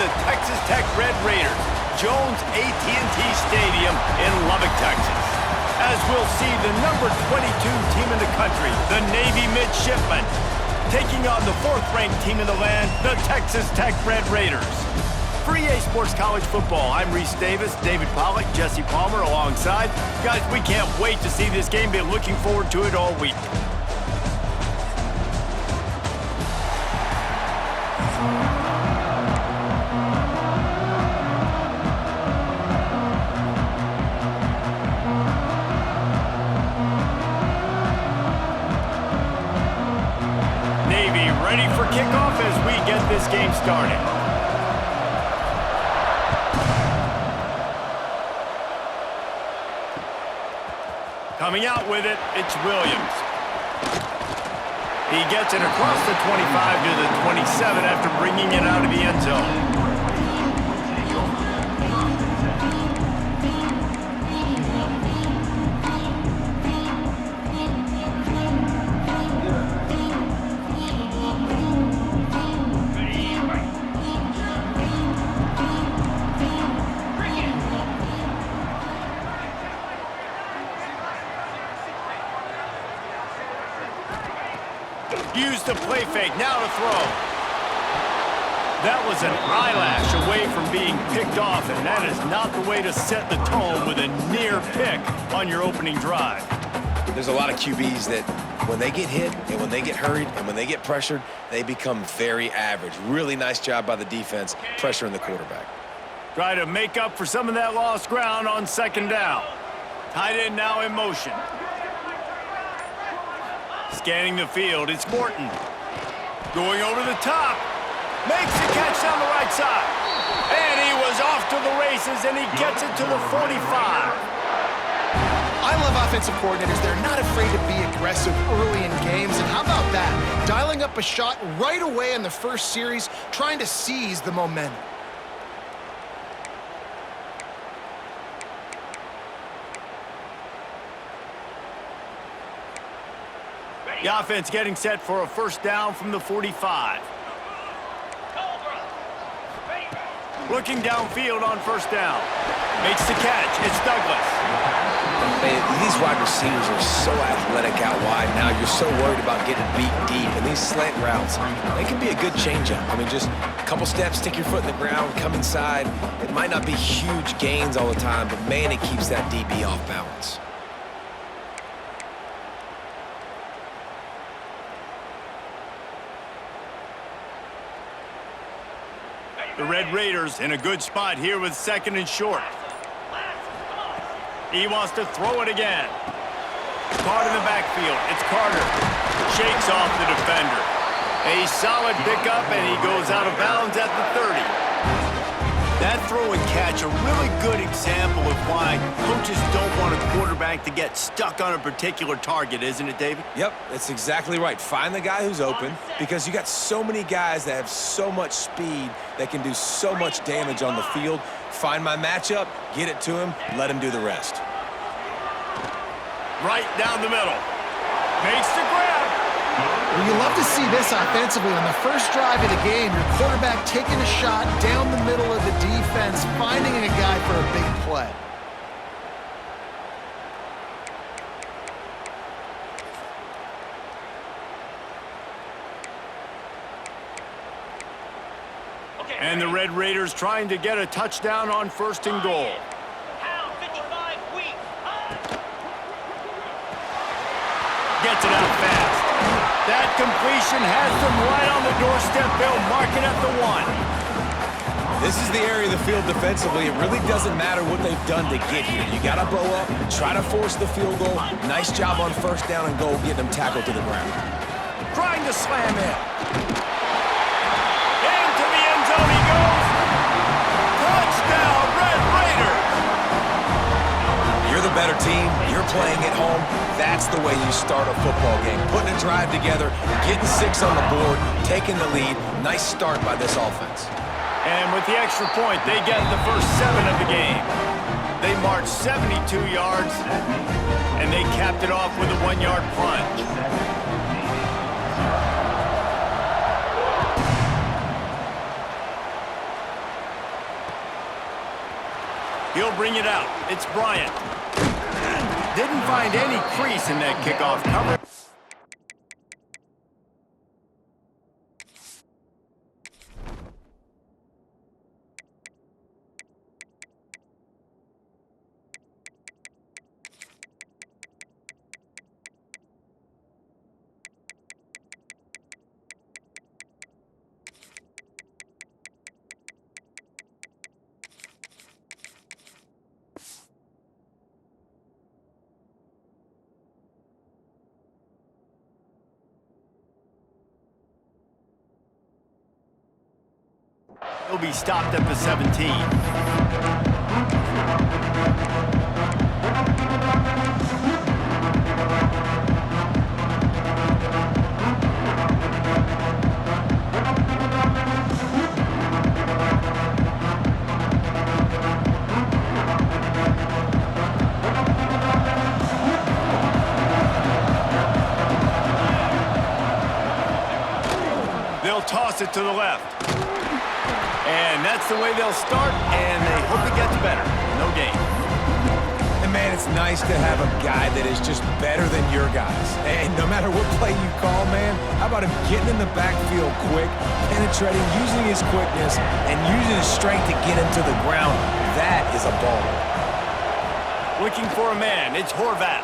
the Texas Tech Red Raiders, Jones AT&T Stadium in Lubbock, Texas. As we'll see the number 22 team in the country, the Navy Midshipmen, taking on the 4th-ranked team in the land, the Texas Tech Red Raiders. For EA Sports College Football, I'm Reese Davis, David Pollack, Jesse Palmer alongside. Guys, we can't wait to see this game. Been looking forward to it all week. Navy ready for kickoff as we get this game started. Coming out with it, it's Williams. He gets it across the 25 to the 27 after bringing it out of the end zone. Use the play fake, now to throw. That was an eyelash away from being picked off, and that is not the way to set the tone with a near pick on your opening drive. There's a lot of QBs that when they get hit and when they get hurried and when they get pressured, they become very average. Really nice job by the defense, pressuring the quarterback. Try to make up for some of that lost ground on 2nd down. Tight end now in motion. Scanning the field, it's Morton. Going over the top. Makes the catch down the right side. And he was off to the races, and he gets it to the 45. I love offensive coordinators. They're not afraid to be aggressive early in games. And how about that? Dialing up a shot right away in the first series, trying to seize the momentum. The offense getting set for a 1st down from the 45. Looking downfield on 1st down. Makes the catch. It's Douglas. These wide receivers are so athletic out wide now. You're so worried about getting beat deep. And these slant routes, they can be a good changeup. I mean, just a couple steps, stick your foot in the ground, come inside. It might not be huge gains all the time, but, man, it keeps that DB off balance. The Red Raiders in a good spot here with 2nd and short. He wants to throw it again. Caught in the backfield. It's Carter. Shakes off the defender. A solid pickup, and he goes out of bounds at the 30. That throw and catch, a really good example of why coaches don't want a quarterback to get stuck on a particular target, isn't it, David? Yep, that's exactly right. Find the guy who's open, because you got so many guys that have so much speed that can do so much damage on the field. Find my matchup, get it to him, let him do the rest. Right down the middle. Makes the grab. Well, you love to see this offensively. On the first drive of the game, your quarterback taking a shot down the middle of the defense, finding a guy for a big play. And the Red Raiders trying to get a touchdown on 1st and goal. Gets it out fast. That completion has them right on the doorstep. They'll mark it at the 1. This is the area of the field defensively. It really doesn't matter what they've done to get here. You got to bow up, try to force the field goal. Nice job on 1st down and goal, getting them tackled to the ground. Trying to slam in. Into the end zone he goes. Touchdown, Red Raiders. You're the better team. You're playing at home. That's the way you start a football game. Putting a drive together, getting 6 on the board, taking the lead. Nice start by this offense. And with the extra point, they get the first 7 of the game. They marched 72 yards, and they capped it off with a 1-yard plunge. He'll bring it out. It's Bryant. Didn't find any crease in that kickoff cover. He'll be stopped at the 17. They'll toss it to the left. And that's the way they'll start, and they hope it gets better. No gain. And man, it's nice to have a guy that is just better than your guys. And no matter what play you call, man, how about him getting in the backfield quick, penetrating, using his quickness, and using his strength to get him to the ground? That is a baller. Looking for a man, it's Horvath.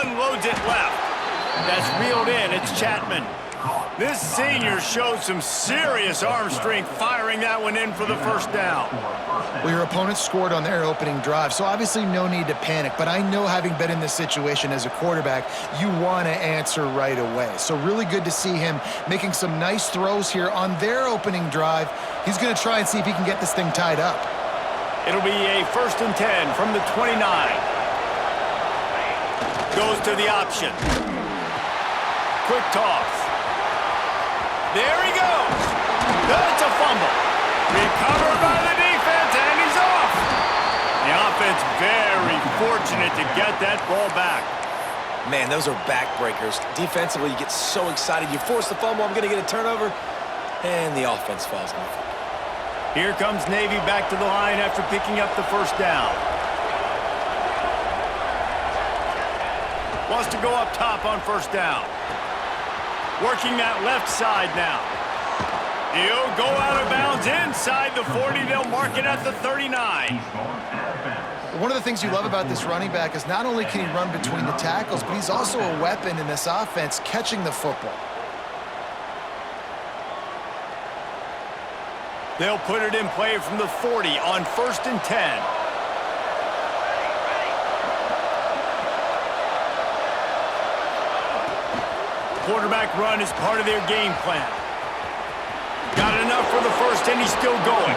Unloads it left. That's reeled in, it's Chapman. This senior shows some serious arm strength, firing that one in for the first down. Well, your opponent scored on their opening drive, so obviously no need to panic. But I know, having been in this situation as a quarterback, you want to answer right away. So really good to see him making some nice throws here on their opening drive. He's going to try and see if he can get this thing tied up. It'll be a 1st and 10 from the 29. Goes to the option. Quick toss. There he goes. That's a fumble. Recovered by the defense, and he's off. The offense very fortunate to get that ball back. Man, those are backbreakers. Defensively, you get so excited. You force the fumble, I'm going to get a turnover, and the offense falls off. Here comes Navy back to the line after picking up the first down. Wants to go up top on first down. Working that left side now. He'll go out of bounds inside the 40. They'll mark it at the 39. One of the things you love about this running back is not only can he run between the tackles, but he's also a weapon in this offense, catching the football. They'll put it in play from the 40 on 1st and 10. Quarterback run is part of their game plan. Got enough for the first, and he's still going.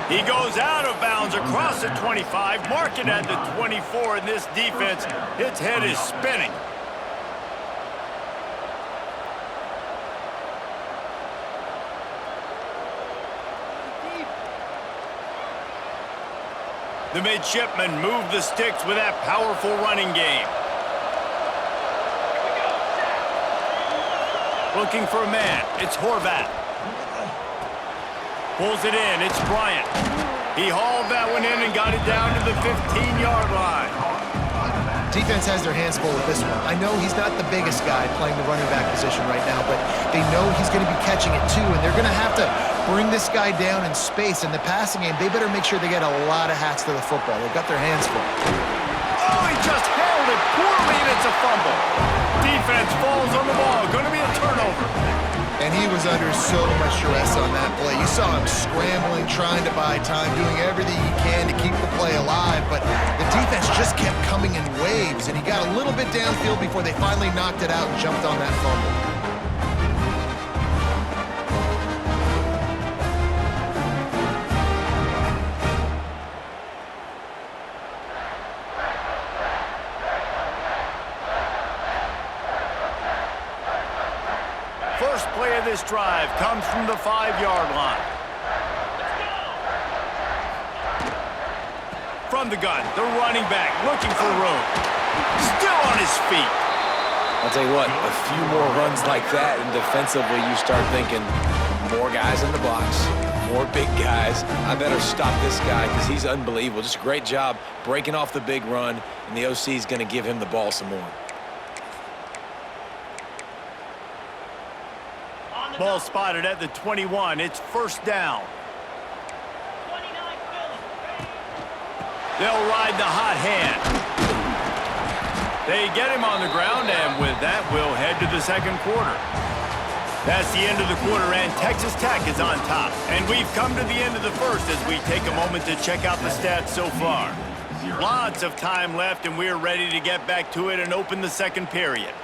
He goes out of bounds across the 25, mark it at the 24, and this defense, its head is spinning. The midshipmen move the sticks with that powerful running game. Looking for a man, it's Horvath. Pulls it in, it's Bryant. He hauled that one in and got it down to the 15-yard line. Defense has their hands full with this one. I know he's not the biggest guy playing the running back position right now, but they know he's going to be catching it too, and they're going to have to bring this guy down in space. In the passing game, they better make sure they get a lot of hats to the football. They've got their hands full. Oh, he just held it poorly, and it's a fumble. Defense falls on the ball. Going to be a turnover. And he was under so much stress on that play. You saw him scrambling, trying to buy time, doing everything he can to keep the play alive, but the defense just kept coming in waves, and he got a little bit downfield before they finally knocked it out and jumped on that fumble. First play of this drive comes from the 5-yard line. From the gun, the running back looking for room. Still on his feet. I'll tell you what, a few more runs like that, and defensively you start thinking more guys in the box, more big guys. I better stop this guy because he's unbelievable. Just a great job breaking off the big run, and the OC is going to give him the ball some more. Ball spotted at the 21. It's first down. They'll ride the hot hand. They get him on the ground, and with that, we'll head to the second quarter. That's the end of the quarter, and Texas Tech is on top. And we've come to the end of the first as we take a moment to check out the stats so far. Lots of time left, and we're ready to get back to it and open the second period.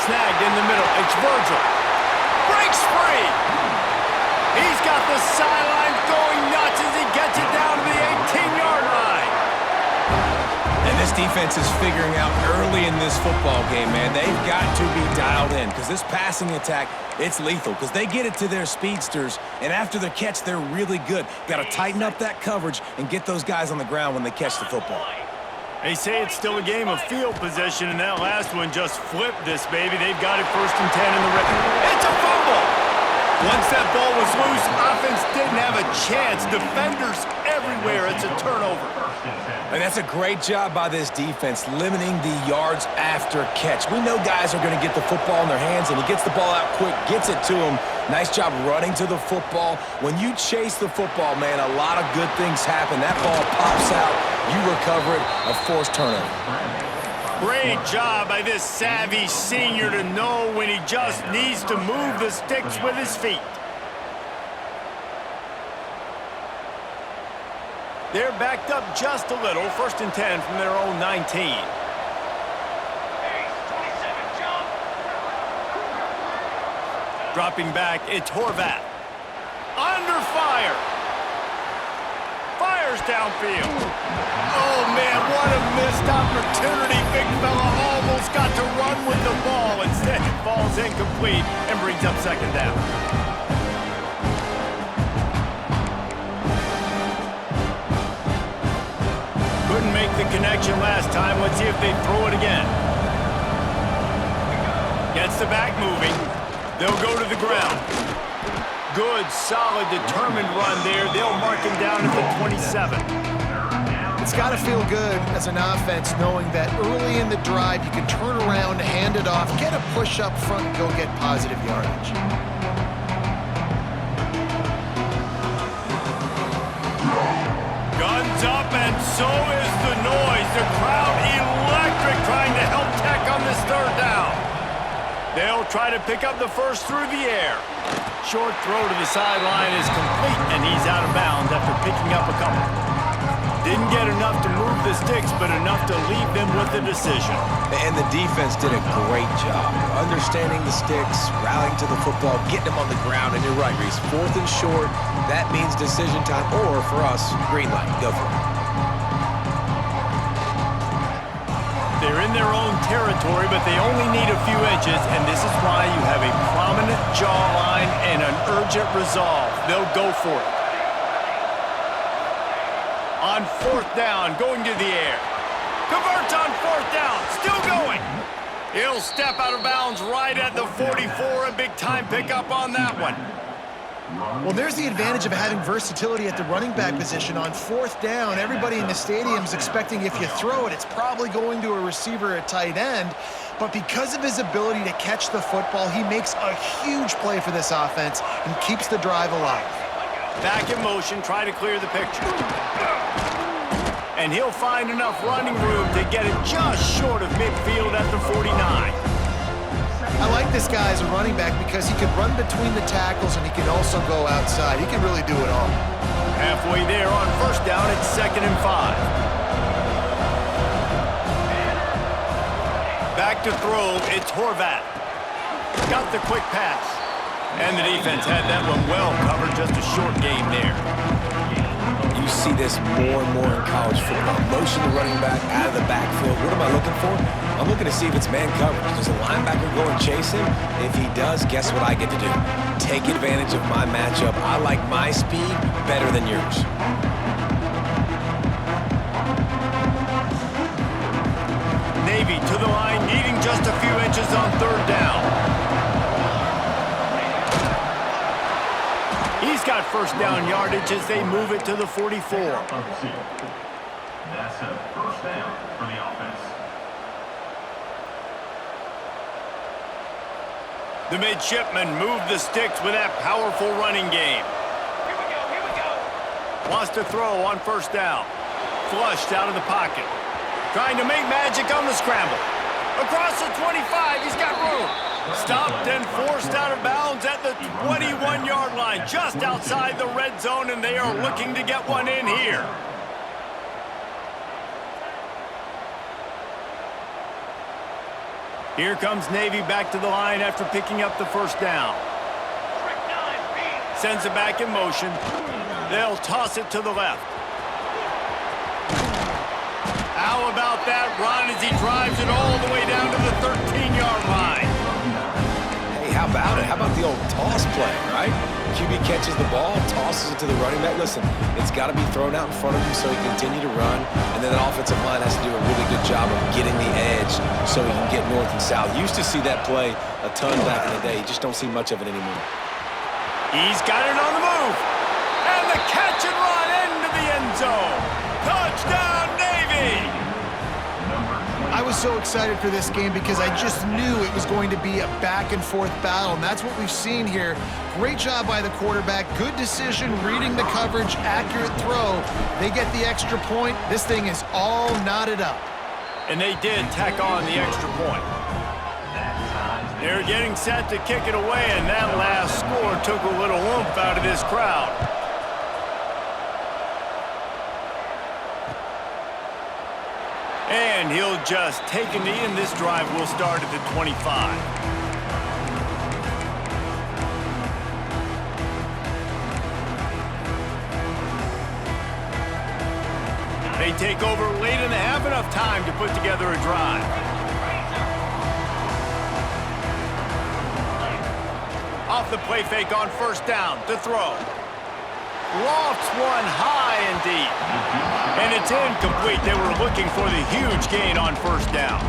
Snagged in the middle. It's Virgil. Breaks free. He's got the sideline going nuts as he gets it down to the 18-yard line. And this defense is figuring out early in this football game, man. They've got to be dialed in because this passing attack, it's lethal because they get it to their speedsters, and after the catch, they're really good. Got to tighten up that coverage and get those guys on the ground when they catch the football. They say it's still a game of field position, and that last one just flipped this baby. They've got it 1st and 10 in the red. It's a fumble! Once that ball was loose, offense didn't have a chance. Defenders everywhere. It's a turnover. And that's a great job by this defense, limiting the yards after catch. We know guys are going to get the football in their hands, and he gets the ball out quick, gets it to them. Nice job running to the football. When you chase the football, man, a lot of good things happen. That ball pops out. You recover it, a forced turnover. Great job by this savvy senior to know when he just needs to move the sticks with his feet. They're backed up just a little. 1st and 10 from their own 19. Dropping back, it's Horvath. Under fire. Fires downfield. Oh, man, what a missed opportunity. Big fella almost got to run with the ball. Instead, it falls incomplete and brings up 2nd down. Couldn't make the connection last time. Let's see if they throw it again. Gets the back moving. They'll go to the ground. Good, solid, determined run there. They'll mark him down at the 27. It's got to feel good as an offense knowing that early in the drive you can turn around, hand it off, get a push up front, and go get positive yardage. Guns up, and so is the noise. The crowd electric trying to help Tech on this 3rd down. They'll try to pick up the first through the air. Short throw to the sideline is complete, and he's out of bounds after picking up a couple. Didn't get enough to move the sticks, but enough to leave them with the decision. And the defense did a great job understanding the sticks, rallying to the football, getting them on the ground. And you're right, Reese, 4th and short, that means decision time, or for us, green light. Go for it. They're in their own territory, but they only need a few inches, and this is why you have a prominent jawline and an urgent resolve. They'll go for it. On 4th down, going to the air. Converts on 4th down, still going. He'll step out of bounds right at the 44, a big-time pickup on that one. Well, there's the advantage of having versatility at the running back position. On 4th down, everybody in the stadium's expecting if you throw it, it's probably going to a receiver at tight end. But because of his ability to catch the football, he makes a huge play for this offense and keeps the drive alive. Back in motion, try to clear the picture. And he'll find enough running room to get it just short of midfield at the 49. I like this guy as a running back because he can run between the tackles and he can also go outside. He can really do it all. Halfway there on 1st down, it's 2nd and 5. Back to throw, it's Horvath. Got the quick pass. And the defense had that one well covered, just a short game there. You see this more and more in college football. Motion the running back out of the backfield. What am I looking for? I'm looking to see if it's man coverage. Does the linebacker go and chase him? If he does, guess what I get to do? Take advantage of my matchup. I like my speed better than yours. Navy to the line, needing just a few inches on third down. He's got first down yardage as they move it to the 44. That's a first down for the offense. The midshipmen move the sticks with that powerful running game. Here we go. Wants to throw on first down. Flushed out of the pocket. Trying to make magic on the scramble. Across the 25, he's got room. Stopped and forced out of bounds at the 21-yard line, just outside the red zone, and they are looking to get one in here. Here comes Navy back to the line after picking up the first down. Sends it back in motion. They'll toss it to the left. How about that run as he drives it all the way down to the 13-yard line? Hey, how about it? How about the old toss play, right? QB catches the ball, tosses it to the running back. Listen, it's got to be thrown out in front of him so he can continue to run, and then the offensive line has to do a really good job of getting the edge so he can get north and south. Used to see that play a ton back in the day. You just don't see much of it anymore. He's got it on the move. And the catch and run into the end zone. Touchdown, Navy! I was so excited for this game because I just knew it was going to be a back-and-forth battle, and that's what we've seen here. Great job by the quarterback. Good decision, reading the coverage, accurate throw. They get the extra point. This thing is all knotted up. And they did tack on the extra point. They're getting set to kick it away, and that last score took a little oomph out of this crowd. And he'll just take a knee, and this drive will start at the 25. They take over late and have enough time to put together a drive. Off the play fake on first down to throw. Lofts one high and deep. And it's incomplete. They were looking for the huge gain on first down.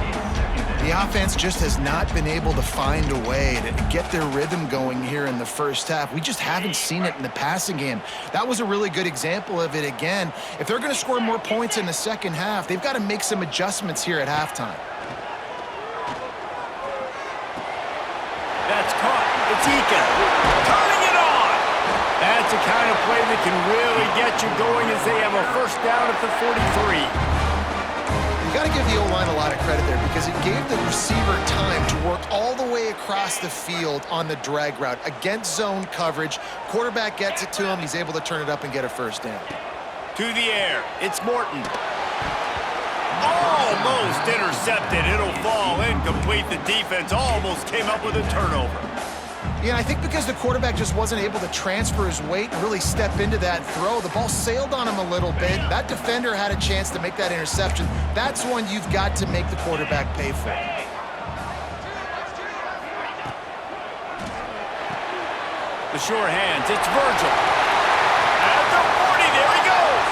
The offense just has not been able to find a way to get their rhythm going here in the first half. We just haven't seen it in the passing game. That was a really good example of it again. If they're going to score more points in the second half, they've got to make some adjustments here at halftime. That's caught. It's Eakin. Turning it on. That's the kind of play that can really get you going as they have a first down at the 43. You got to give the O-line a lot of credit there because it gave the receiver time to work all the way across the field on the drag route against zone coverage. Quarterback gets it to him. He's able to turn it up and get a first down. To the air. It's Morton. Almost intercepted. It'll fall incomplete. The defense almost came up with a turnover. Yeah, I think because the quarterback just wasn't able to transfer his weight and really step into that throw, the ball sailed on him a little bit. That defender had a chance to make that interception. That's one you've got to make the quarterback pay for. The sure hands. It's Virgil. At the 40, there he goes.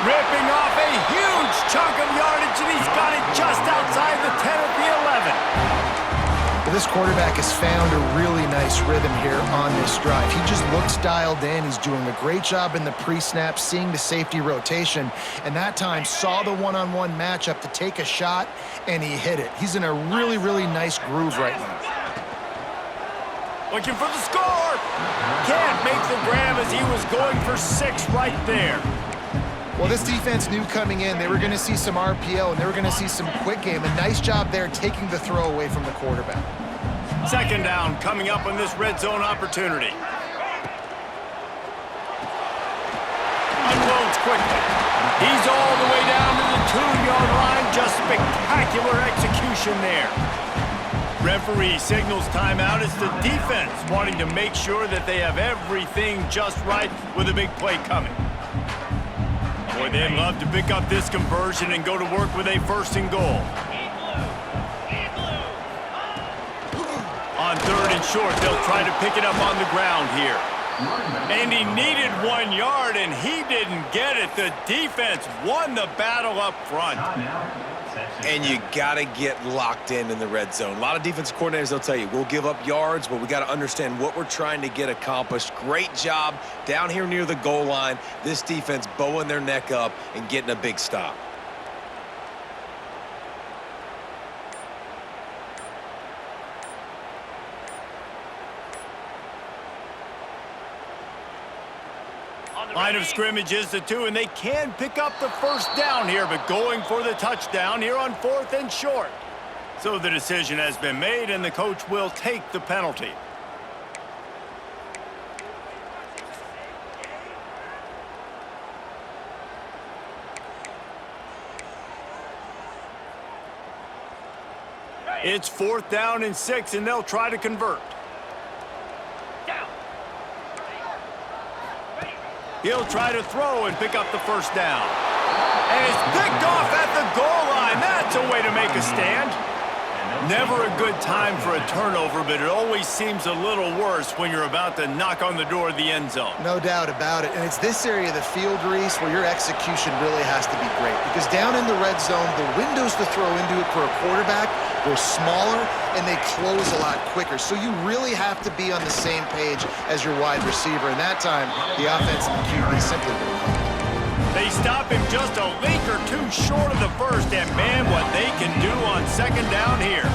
Ripping off a huge chunk of yardage, and he's got it just outside the 10 at the 11. This quarterback has found a really nice rhythm here on this drive. He just looks dialed in. He's doing a great job in the pre-snap, seeing the safety rotation, and that time saw the one-on-one matchup to take a shot, and he hit it. He's in a really, really nice groove right now. Looking for the score. Can't make the grab as he was going for 6 right there. Well, this defense knew coming in they were going to see some RPO and they were going to see some quick game. A nice job there taking the throw away from the quarterback. Second down coming up on this red zone opportunity. Unloads quickly. He's all the way down to the 2-yard line. Just spectacular execution there. Referee signals timeout. It's the defense wanting to make sure that they have everything just right with a big play coming. Boy, they'd love to pick up this conversion and go to work with a 1st and goal. On 3rd and short, they'll try to pick it up on the ground here. And he needed 1 yard, and he didn't get it. The defense won the battle up front. And you got to get locked in the red zone. A lot of defense coordinators, they'll tell you, we'll give up yards, but we got to understand what we're trying to get accomplished. Great job down here near the goal line. This defense bowing their neck up and getting a big stop. Line of scrimmage is the 2, and they can pick up the 1st down here, but going for the touchdown here on 4th and short. So the decision has been made, and the coach will take the penalty. It's 4th down and 6, and they'll try to convert. He'll try to throw and pick up the 1st down. And it's picked off at the goal line. That's a way to make a stand. Never a good time for a turnover, but it always seems a little worse when you're about to knock on the door of the end zone. No doubt about it. And it's this area of the field, Reese, where your execution really has to be great. Because down in the red zone, the windows to throw into it for a quarterback were smaller, and they close a lot quicker. So you really have to be on the same page as your wide receiver. And that time, the offense and the QB simply were. They stop him just a link or 2 short of the 1st, and man, what they can do on 2nd down here.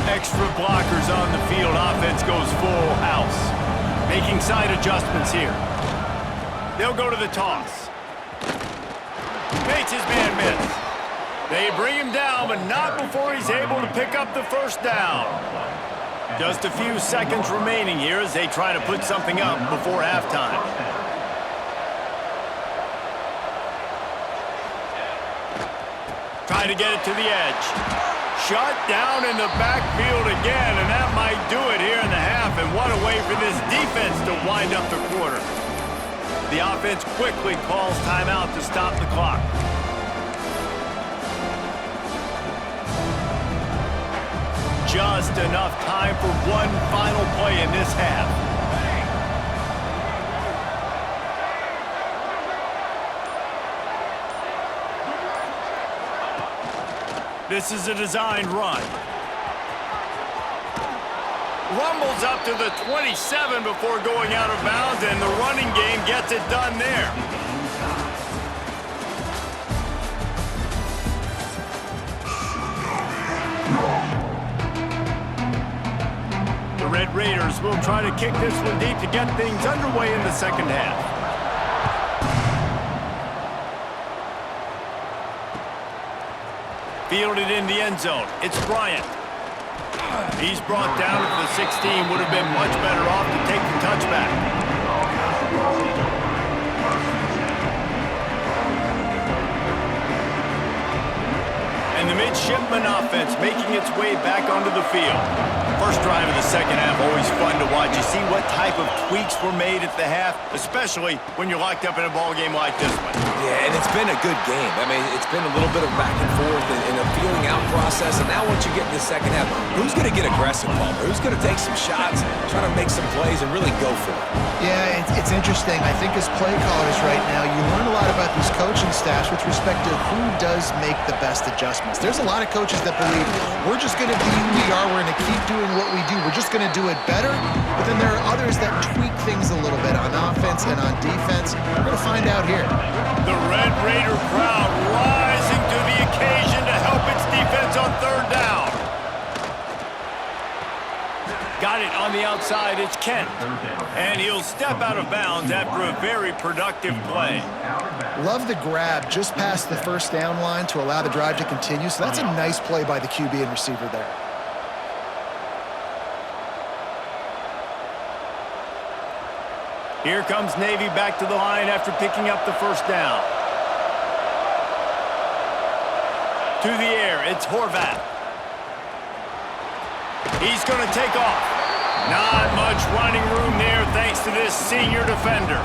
Extra blockers on the field. Offense goes full house. Making side adjustments here. They'll go to the toss. Makes his man miss. They bring him down, but not before he's able to pick up the 1st down. Just a few seconds remaining here as they try to put something up before halftime. Try to get it to the edge. Shut down in the backfield again, and that might do it here in the half. And what a way for this defense to wind up the quarter. The offense quickly calls timeout to stop the clock. Just enough time for one final play in this half. This is a designed run. Rumbles up to the 27 before going out of bounds, and the running game gets it done there. The Red Raiders will try to kick this one deep to get things underway in the 2nd half. Fielded in the end zone. It's Bryant. He's brought down at the 16. Would have been much better off to take the touchback. And the midshipman offense making its way back onto the field. First drive of the 2nd half, always fun to watch. You see what type of tweaks were made at the half, especially when you're locked up in a ball game like this one. Yeah, and it's been a good game. I mean, it's been a little bit of back and forth and a feeling out process. And now once you get in the 2nd half, who's going to get aggressive, Palmer? Who's going to take some shots, try to make some plays, and really go for it? Yeah, it's interesting. I think as play callers right now, you learn a lot about these coaching staffs with respect to who does make the best adjustments. There's a lot of coaches that believe we're just going to be who we are. We're going to keep doing what we do. We're just going to do it better. But then there are others that tweak things a little bit on offense and on defense. We're going to find out here. The Red Raider crowd rising to the occasion to help its defense on 3rd down. Got it on the outside. It's Kent. And he'll step out of bounds after a very productive play. Love the grab just past the 1st down line to allow the drive to continue. So that's a nice play by the QB and receiver there. Here comes Navy back to the line after picking up the 1st down. To the air, it's Horvath. He's going to take off. Not much running room there thanks to this senior defender.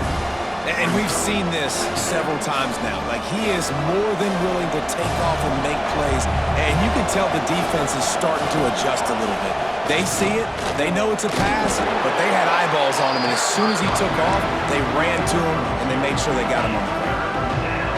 And we've seen this several times now. Like, he is more than willing to take off and make plays. And you can tell the defense is starting to adjust a little bit. They see it, they know it's a pass, but they had eyeballs on him. And as soon as he took off, they ran to him, and they made sure they got him on the ground.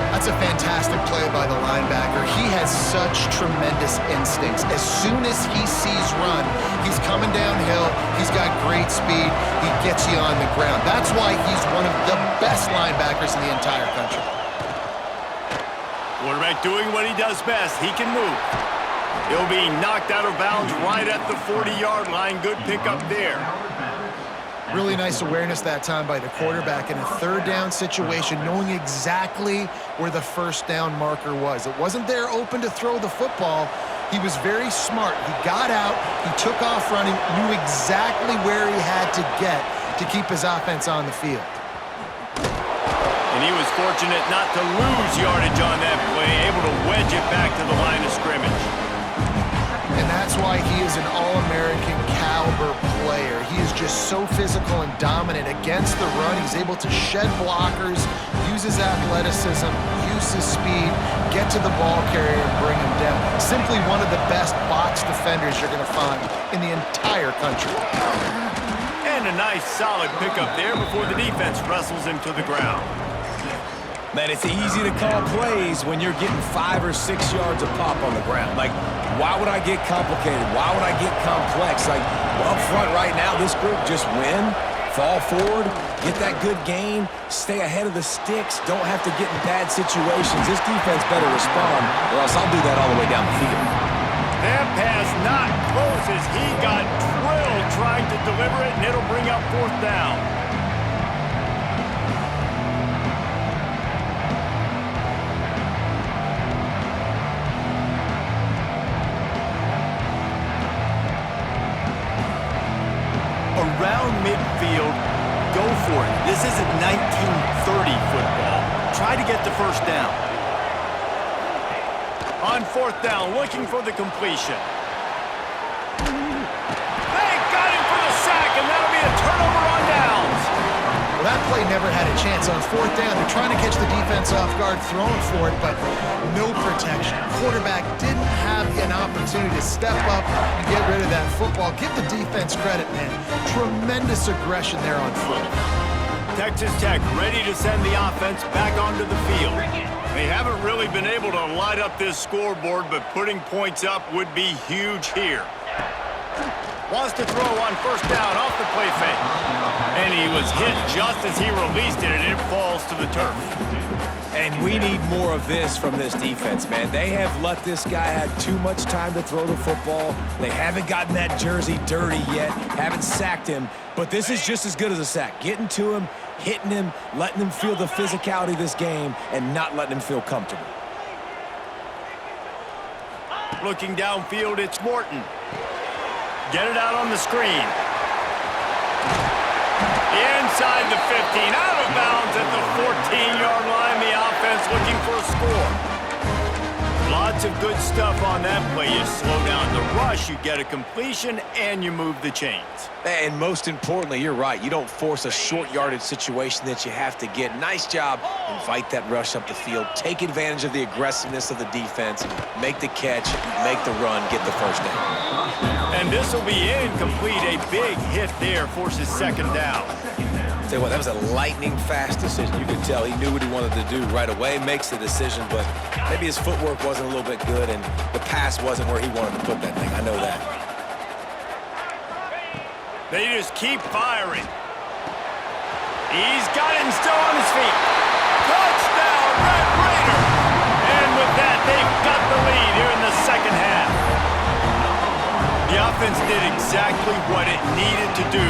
That's a fantastic play by the linebacker. He has such tremendous instincts. As soon as he sees run, he's coming downhill. He's got great speed. He gets you on the ground. That's why he's one of the best linebackers in the entire country. Quarterback doing what he does best. He can move. He'll be knocked out of bounds right at the 40-yard line. Good pickup there. Really nice awareness that time by the quarterback in a third down situation, knowing exactly where the first down marker was. It wasn't there open to throw the football. He was very smart. He got out, he took off running, knew exactly where he had to get to keep his offense on the field. And he was fortunate not to lose yardage on that play, able to wedge it back to the line of scrimmage. And that's why he is an All-American caliber player. He is just so physical and dominant against the run. He's able to shed blockers, use his athleticism, use his speed, get to the ball carrier and bring him down. Simply one of the best box defenders you're going to find in the entire country. And a nice solid pickup there before the defense wrestles him to the ground. Man, it's easy to call plays when you're getting 5 or 6 yards a pop on the ground. Like, why would I get complicated? Why would I get complex? Like, well, up front right now, this group just win, fall forward, get that good gain, stay ahead of the sticks, don't have to get in bad situations. This defense better respond, or else I'll do that all the way down the field. That pass not close as he got drilled trying to deliver it, and it'll bring up fourth down. Around midfield, go for it. This isn't 1930 football. Try to get the first down. On fourth down, looking for the completion. They got him for the sack, and that'll be a turnover on downs. Well, that play never had a chance. On fourth down, they're trying to catch the defense off guard, throwing for it, but no protection. Quarterback didn't have an opportunity to step up and get rid of that football. Give the defense credit, man. Tremendous aggression there on foot. Texas Tech ready to send the offense back onto the field. They haven't really been able to light up this scoreboard, but putting points up would be huge here. Wants to throw on first down off the play fake. And he was hit just as he released it, and it falls to the turf. And we need more of this from this defense, man. They have let this guy have too much time to throw the football. They haven't gotten that jersey dirty yet, haven't sacked him. But this is just as good as a sack. Getting to him, hitting him, letting him feel the physicality of this game, and not letting him feel comfortable. Looking downfield, it's Morton. Get it out on the screen. Inside the 15, out of bounds at the 14-yard line. The offense looking for a score. Lots of good stuff on that play. You slow down the rush, you get a completion, and you move the chains. And most importantly, you're right. You don't force a short yardage situation that you have to get. Nice job. Invite that rush up the field. Take advantage of the aggressiveness of the defense. Make the catch, make the run, get the first down. And this will be incomplete. A big hit there forces second down. Tell you what, that was a lightning-fast decision. You could tell he knew what he wanted to do right away, makes the decision, but maybe his footwork wasn't a little bit good, and the pass wasn't where he wanted to put that thing. I know that. They just keep firing. He's got him still on his feet. Touchdown, Red Raider! And with that, they've got the lead here in the second half. The offense did exactly what it needed to do,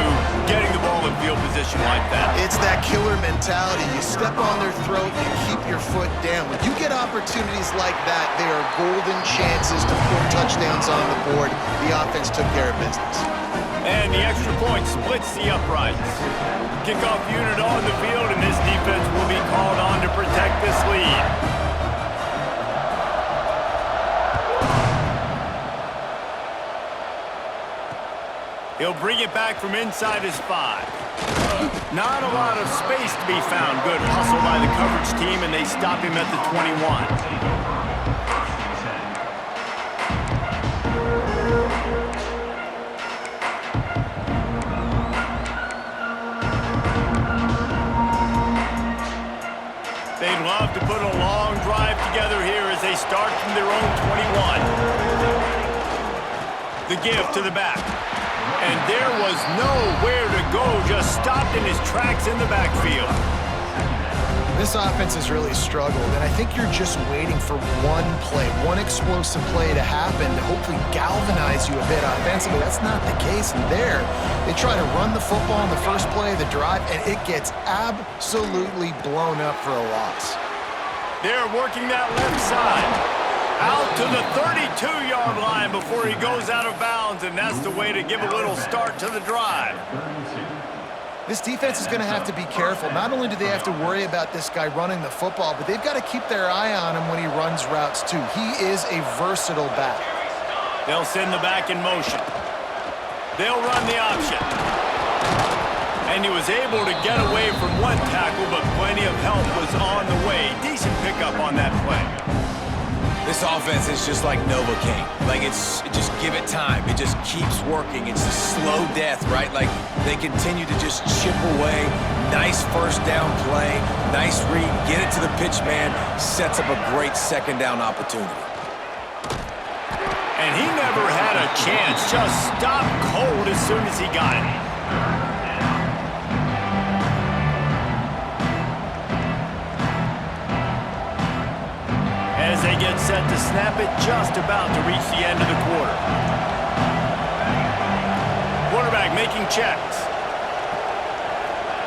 getting the ball in field position like that. It's that killer mentality. You step on their throat, you keep your foot down. When you get opportunities like that, they are golden chances to put touchdowns on the board. The offense took care of business. And the extra point splits the uprights. Kickoff unit on the field, and this defense will be called on to protect this lead. He'll bring it back from inside his 5. Not a lot of space to be found. Good hustle by the coverage team, and they stop him at the 21. They'd love to put a long drive together here as they start from their own 21. The give to the back. And there was nowhere to go, just stopped in his tracks in the backfield. This offense has really struggled, and I think you're just waiting for one play, one explosive play to happen to hopefully galvanize you a bit offensively. That's not the case, and there, they try to run the football in the first play of the drive, and it gets absolutely blown up for a loss. They're working that left side. Out to the 32-yard line before he goes out of bounds, and that's the way to give a little start to the drive. This defense is going to have to be careful. Not only do they have to worry about this guy running the football, but they've got to keep their eye on him when he runs routes too. He is a versatile back. They'll send the back in motion. They'll run the option. And he was able to get away from one tackle, but plenty of help was on the way. Decent pickup on that play. This offense is just like Novocaine. Like, just give it time. It just keeps working. It's a slow death, right? Like, they continue to just chip away. Nice first down play. Nice read. Get it to the pitch man. Sets up a great second down opportunity. And he never had a chance. Just stopped cold as soon as he got it. As they get set to snap it, just about to reach the end of the quarter. Quarterback making checks.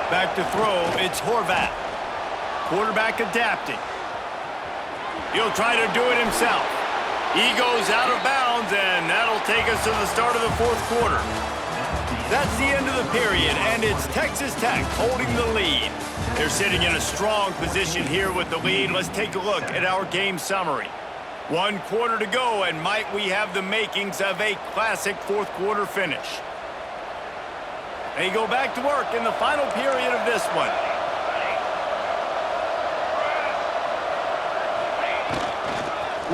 Back to throw, it's Horvath. Quarterback adapting. He'll try to do it himself. He goes out of bounds, and that'll take us to the start of the fourth quarter. That's the end of the period, and it's Texas Tech holding the lead. They're sitting in a strong position here with the lead. Let's take a look at our game summary. 1 quarter to go, and might we have the makings of a classic fourth quarter finish. They go back to work in the final period of this one.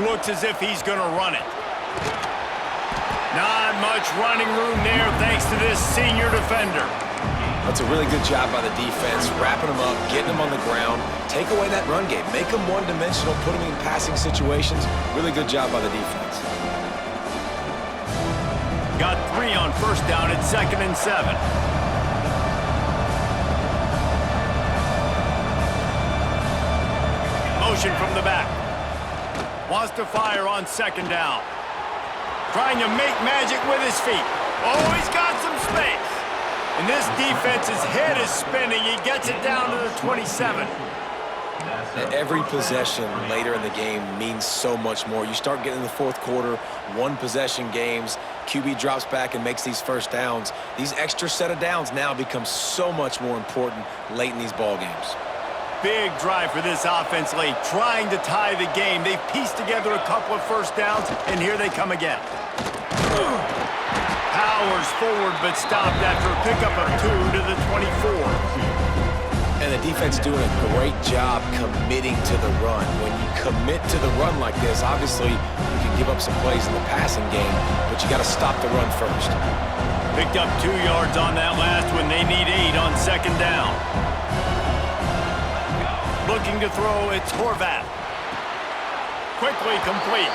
Looks as if he's going to run it. Not much running room there thanks to this senior defender. That's a really good job by the defense, wrapping them up, getting them on the ground, take away that run game, make them one-dimensional, put them in passing situations. Really good job by the defense. Got 3 on first down at 2nd and 7. Motion from the back. Wants to fire on 2nd down. Trying to make magic with his feet. Oh, he's got some space. And this defense's head is spinning. He gets it down to the 27. Every possession later in the game means so much more. You start getting in the fourth quarter, one-possession games, QB drops back and makes these first downs. These extra set of downs now become so much more important late in these ball games. Big drive for this offense late, trying to tie the game. They've pieced together a couple of first downs, and here they come again. Powers forward, but stopped after a pickup of 2 to the 24. And the defense doing a great job committing to the run. When you commit to the run like this, obviously you can give up some plays in the passing game, but you got to stop the run first. Picked up 2 yards on that last one. They need 8 on 2nd down. Looking to throw, it's Horvath. Quickly complete.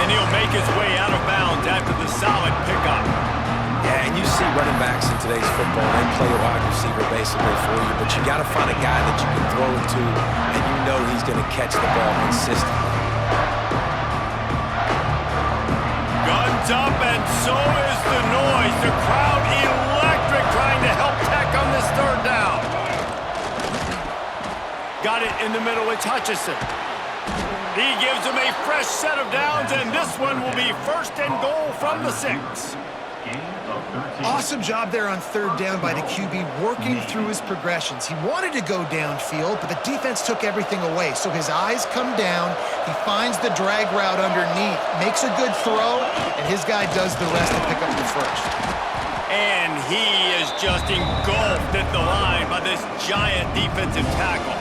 And he'll make his way out of bounds after the solid pickup. Yeah, and you see running backs in today's football, they play a wide receiver basically for you, but you got to find a guy that you can throw it to, and you know he's going to catch the ball consistently. Guns up, and so is the noise. The crowd electric, trying to help Tech on this 3rd down. Got it in the middle, it's Hutchinson. He gives him a fresh set of downs, and this one will be 1st and goal from the 6. Awesome job there on 3rd down by the QB, working through his progressions. He wanted to go downfield, but the defense took everything away. So his eyes come down, he finds the drag route underneath, makes a good throw, and his guy does the rest to pick up the first. And he is just engulfed at the line by this giant defensive tackle.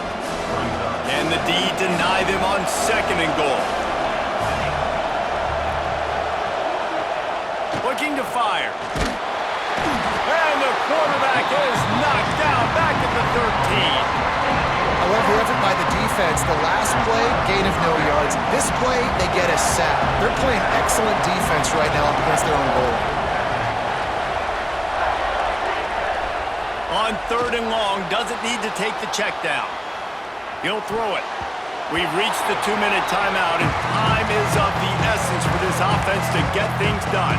Can the D deny them on 2nd and goal? Looking to fire. And the quarterback is knocked down back at the 13. I love the effort by the defense. The last play, gain of no yards. This play, they get a sack. They're playing excellent defense right now up against their own goal. On 3rd and long, doesn't need to take the check down. He'll throw it. We've reached the 2-minute timeout, and time is of the essence for this offense to get things done.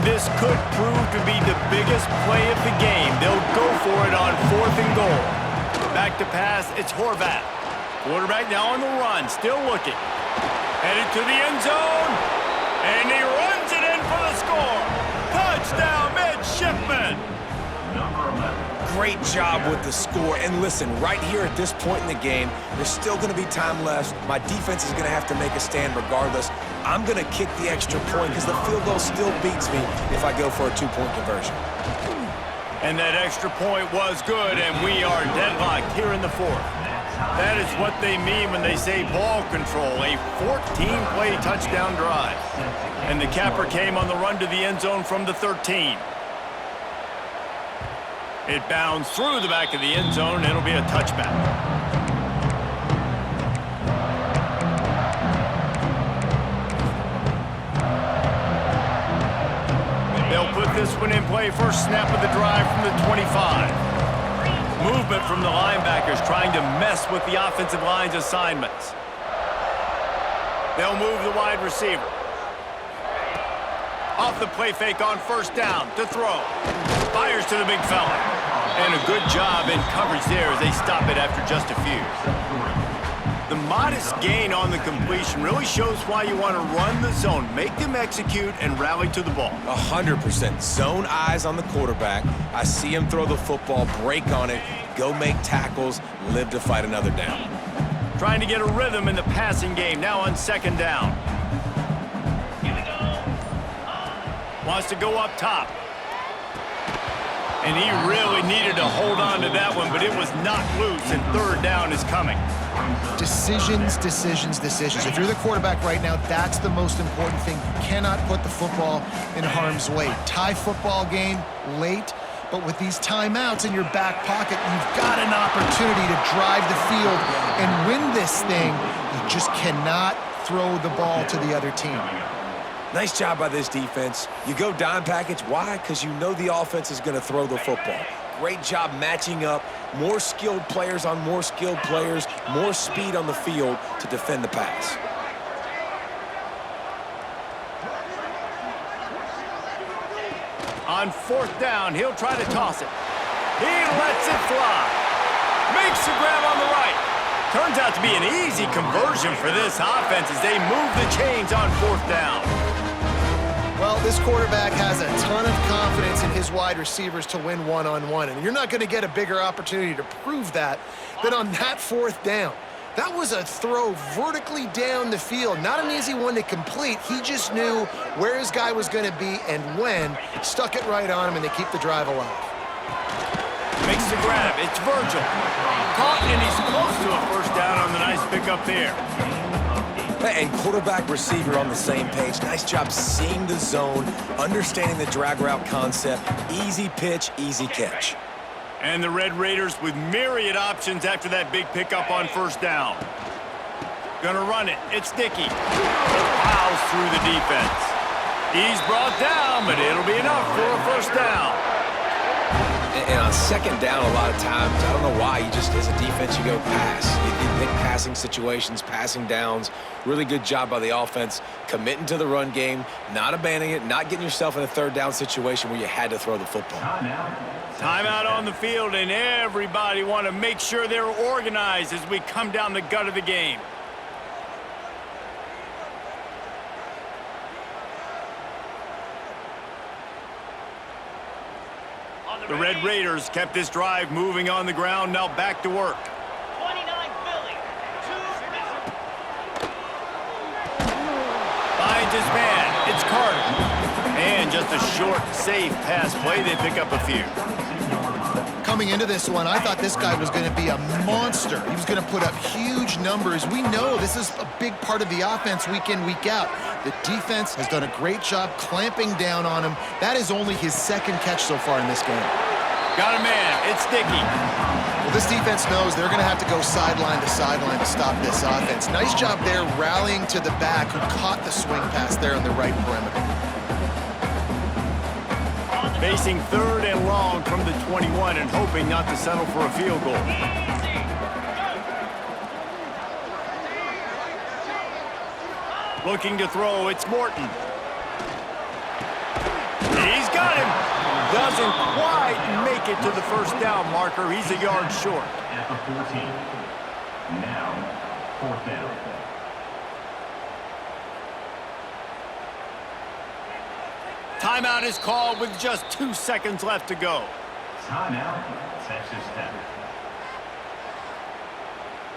This could prove to be the biggest play of the game. They'll go for it on 4th and goal. Back to pass, it's Horvath. Quarterback now on the run, still looking. Headed to the end zone, and he runs it in for the score. Touchdown, Midshipman. Number 11. Great job with the score. And listen, right here at this point in the game, there's still going to be time left. My defense is going to have to make a stand regardless. I'm going to kick the extra point because the field goal still beats me if I go for a 2-point conversion. And that extra point was good, and we are deadlocked here in the 4th. That is what they mean when they say ball control, a 14-play touchdown drive. And the capper came on the run to the end zone from the 13. It bounds through the back of the end zone, and it'll be a touchback. They'll put this one in play. First snap of the drive from the 25. Movement from the linebackers trying to mess with the offensive line's assignments. They'll move the wide receiver. Off the play fake on 1st down to throw. Fires to the big fella. And a good job in coverage there as they stop it after just a few. The modest gain on the completion really shows why you want to run the zone, make them execute, and rally to the ball. 100%. Zone eyes on the quarterback. I see him throw the football, break on it, go make tackles, live to fight another down. Trying to get a rhythm in the passing game, now on 2nd down. Wants to go up top. And he really needed to hold on to that one, but it was knocked loose, and 3rd down is coming. Decisions, decisions, decisions. If you're the quarterback right now, that's the most important thing. You cannot put the football in harm's way. Tie football game late, but with these timeouts in your back pocket, you've got an opportunity to drive the field and win this thing. You just cannot throw the ball to the other team. Nice job by this defense. You go dime package. Why? Because you know the offense is going to throw the football. Great job matching up. More skilled players on more skilled players. More speed on the field to defend the pass. On 4th down, he'll try to toss it. He lets it fly. Makes the grab on the right. Turns out to be an easy conversion for this offense as they move the chains on 4th down. Well, this quarterback has a ton of confidence in his wide receivers to win one-on-one, and you're not going to get a bigger opportunity to prove that than on that 4th down. That was a throw vertically down the field. Not an easy one to complete. He just knew where his guy was going to be and when. Stuck it right on him, and they keep the drive alive. Makes the grab. It's Virgil. Caught, and he's close to a 1st down on the nice pickup there. And quarterback receiver on the same page. Nice job seeing the zone, understanding the drag route concept. Easy pitch, easy catch. And the Red Raiders with myriad options after that big pickup on 1st down. Gonna run it. It's Dickey. Plows through the defense. He's brought down, but it'll be enough for a 1st down. And on 2nd down, a lot of times, I don't know why, you just, as a defense, you go pass. You think passing situations, passing downs. Really good job by the offense, committing to the run game, not abandoning it, not getting yourself in a 3rd down situation where you had to throw the football. Timeout on the field, and everybody want to make sure they're organized as we come down the gut of the game. The Red Raiders kept this drive moving on the ground. Now back to work. 29 Philly. 2 missing. Finds his man. It's Carter. And just a short, safe pass play. They pick up a few. Coming into this one, I thought this guy was going to be a monster. He was going to put up huge numbers. We know this is a big part of the offense week in, week out. The defense has done a great job clamping down on him. That is only his second catch so far in this game. Got a man. It's Dickey. Well, this defense knows they're going to have to go sideline to stop this offense. Nice job there rallying to the back who caught the swing pass there on the right perimeter. Facing 3rd and long from the 21 and hoping not to settle for a field goal. Looking to throw, it's Morton. He's got him. Doesn't quite make it to the first down marker. He's a yard short. At the 14. Now, 4th down. Timeout is called with just 2 seconds left to go. Timeout, Texas Tech.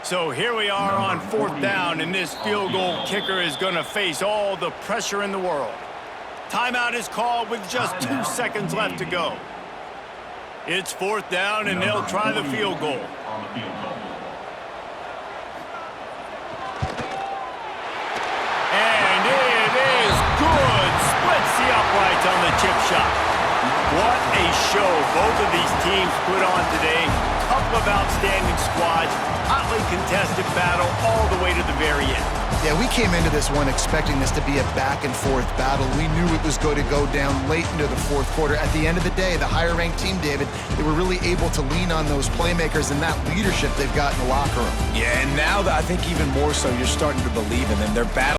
So here we are on 4th down, and this field goal kicker is going to face all the pressure in the world. Timeout is called with just 2 seconds left to go. It's 4th down, and they'll try the field goal. On the field goal. And it is good. Splits the uprights on the chip shot. What a show both of these teams put on today. Couple of outstanding squads. Hotly contested battle all the way to the very end. Yeah, we came into this one expecting this to be a back-and-forth battle. We knew it was going to go down late into the 4th quarter. At the end of the day, the higher-ranked team, David, they were really able to lean on those playmakers and that leadership they've got in the locker room. Yeah, and now that I think even more so, you're starting to believe in them. They're battling.